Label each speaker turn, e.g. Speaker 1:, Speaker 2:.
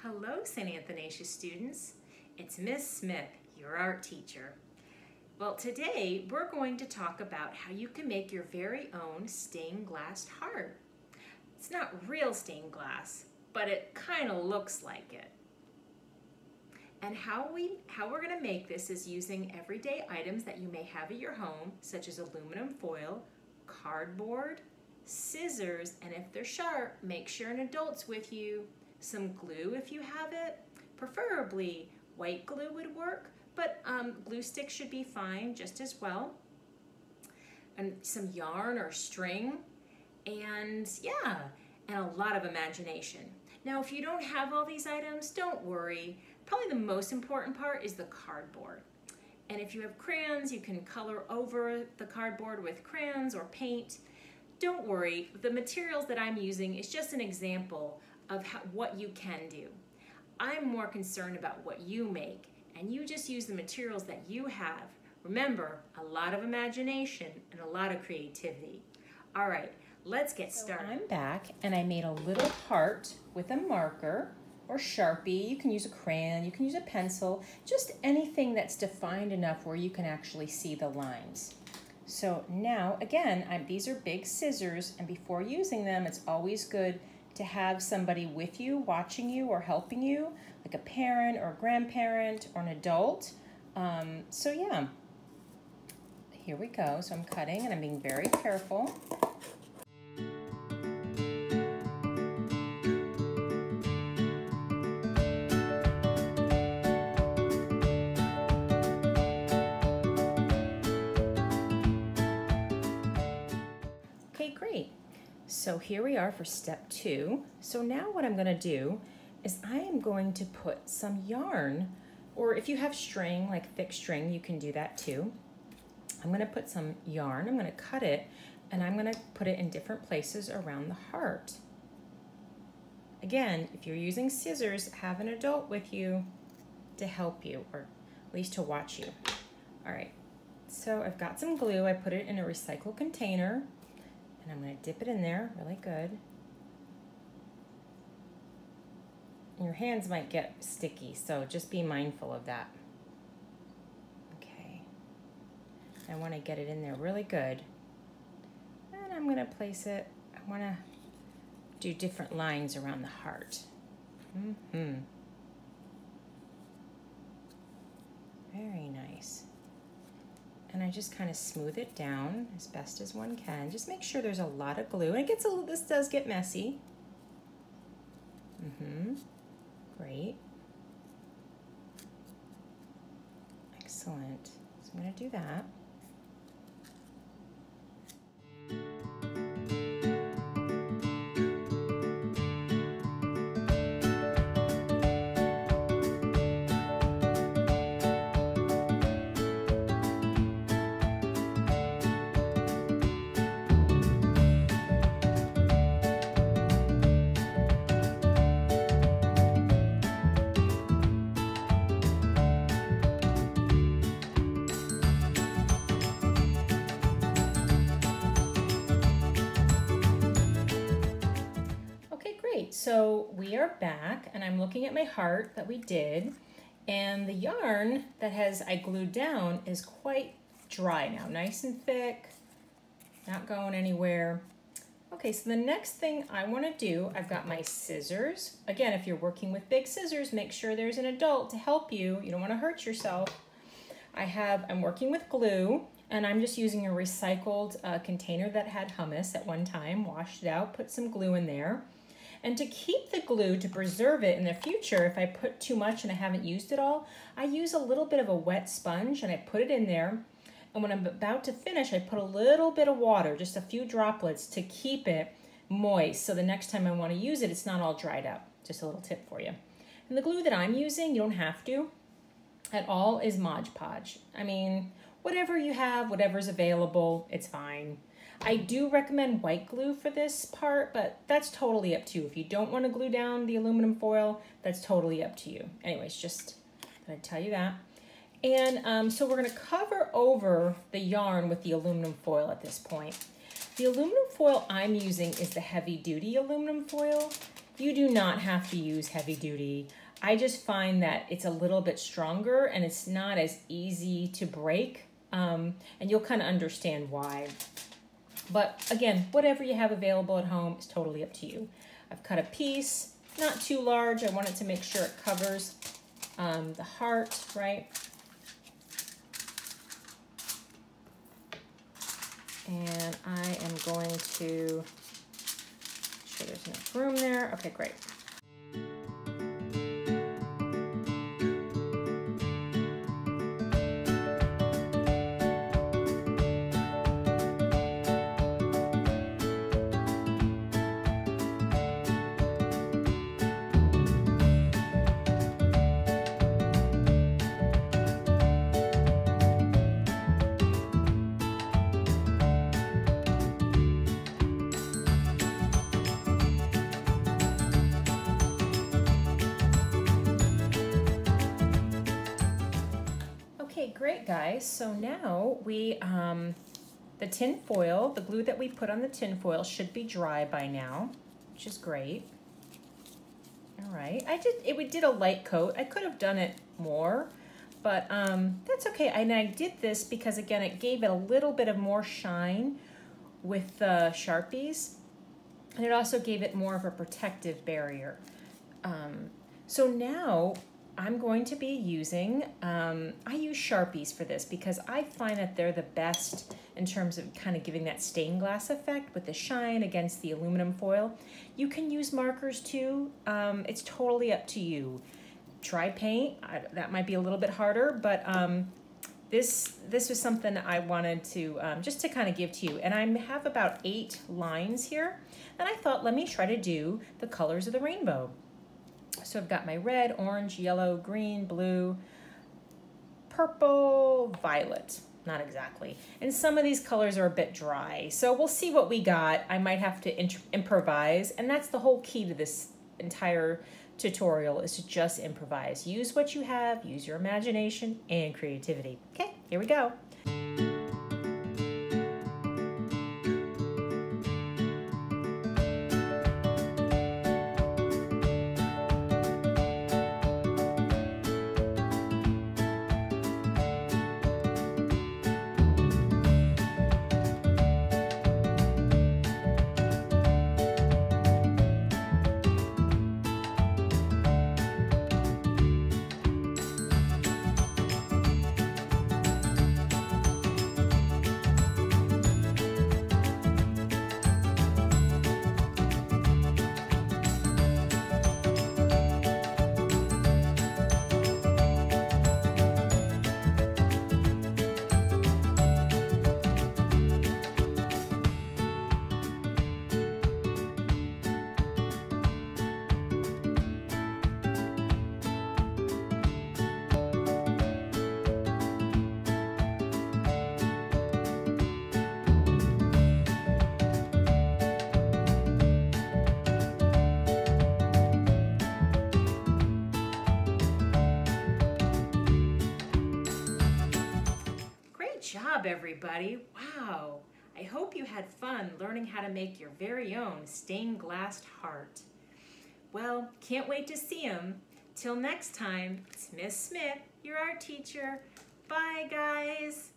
Speaker 1: Hello, St. Athanasius students. It's Miss Smith, your art teacher. Well, today we're going to talk about how you can make your very own stained glass heart. It's not real stained glass, but it kind of looks like it. And how we're going to make this is using everyday items that you may have at your home, such as aluminum foil, cardboard, scissors, and if they're sharp, make sure an adult's with you. Some glue if you have it, preferably white glue would work, but glue sticks should be fine just as well. And some yarn or string, and yeah, and a lot of imagination. Now, if you don't have all these items, don't worry. Probably the most important part is the cardboard. And if you have crayons, you can color over the cardboard with crayons or paint. Don't worry, the materials that I'm using is just an example of what you can do. I'm more concerned about what you make, and you just use the materials that you have. Remember, a lot of imagination and a lot of creativity. All right, let's get started. I'm back, and I made a little heart with a marker or Sharpie. You can use a crayon, you can use a pencil, just anything that's defined enough where you can actually see the lines. So now, again, these are big scissors, and before using them, it's always good to have somebody with you, watching you or helping you, like a parent or a grandparent or an adult. So yeah, here we go. So I'm cutting and I'm being very careful. Okay, great. So here we are for step 2. So now what I'm going to do is I am going to put some yarn, or if you have string, like thick string, you can do that too. I'm going to put some yarn, I'm going to cut it, and I'm going to put it in different places around the heart. Again, if you're using scissors, have an adult with you to help you, or at least to watch you. All right, so I've got some glue. I put it in a recycled container. And I'm going to dip it in there really good. And your hands might get sticky, so just be mindful of that. Okay. I want to get it in there really good. And I'm going to place it, I want to do different lines around the heart. Very nice. And I just kind of smooth it down as best as one can. Just make sure there's a lot of glue. And it gets this does get messy. Great. Excellent. So I'm going to do that. So we are back, and I'm looking at my heart that we did, and the yarn that I glued down is quite dry now, nice and thick, not going anywhere. Okay, so the next thing I want to do, I've got my scissors. Again, if you're working with big scissors, make sure there's an adult to help you. You don't want to hurt yourself. I'm working with glue, and I'm just using a recycled container that had hummus at one time, washed it out, put some glue in there. And to keep the glue, to preserve it in the future, if I put too much and I haven't used it all, I use a little bit of a wet sponge and I put it in there. And when I'm about to finish, I put a little bit of water, just a few droplets, to keep it moist. So the next time I want to use it, it's not all dried up. Just a little tip for you. And the glue that I'm using, you don't have to at all, is Mod Podge. I mean, whatever you have, whatever's available, it's fine. I do recommend white glue for this part, but that's totally up to you. If you don't want to glue down the aluminum foil, that's totally up to you. Anyways, just going to tell you that. And so we're going to cover over the yarn with the aluminum foil at this point. The aluminum foil I'm using is the heavy duty aluminum foil. You do not have to use heavy duty. I just find that it's a little bit stronger and it's not as easy to break, and you'll kind of understand why. But again, whatever you have available at home is totally up to you. I've cut a piece, not too large. I wanted to make sure it covers the heart, right? And I am going to make sure there's enough room there. Okay, great. Okay, great guys. So now we, the tin foil, the glue that we put on the tin foil should be dry by now, which is great. All right, we did a light coat. I could have done it more, but that's okay. And I did this because again, it gave it a little bit of more shine with the Sharpies, and it also gave it more of a protective barrier. So now I'm going to be using, I use Sharpies for this because I find that they're the best in terms of kind of giving that stained glass effect with the shine against the aluminum foil. You can use markers too. It's totally up to you. Try paint. That might be a little bit harder, but this was something I wanted to, just to kind of give to you. And I have about 8 lines here. And I thought, let me try to do the colors of the rainbow. So I've got my red, orange, yellow, green, blue, purple, violet. Not exactly. And some of these colors are a bit dry. So we'll see what we got. I might have to improvise. And that's the whole key to this entire tutorial, is to just improvise. Use what you have, use your imagination and creativity. Okay, here we go. Job, everybody. Wow. I hope you had fun learning how to make your very own stained glass heart. Well, can't wait to see them. Till next time, it's Miss Smith, your art teacher. Bye, guys.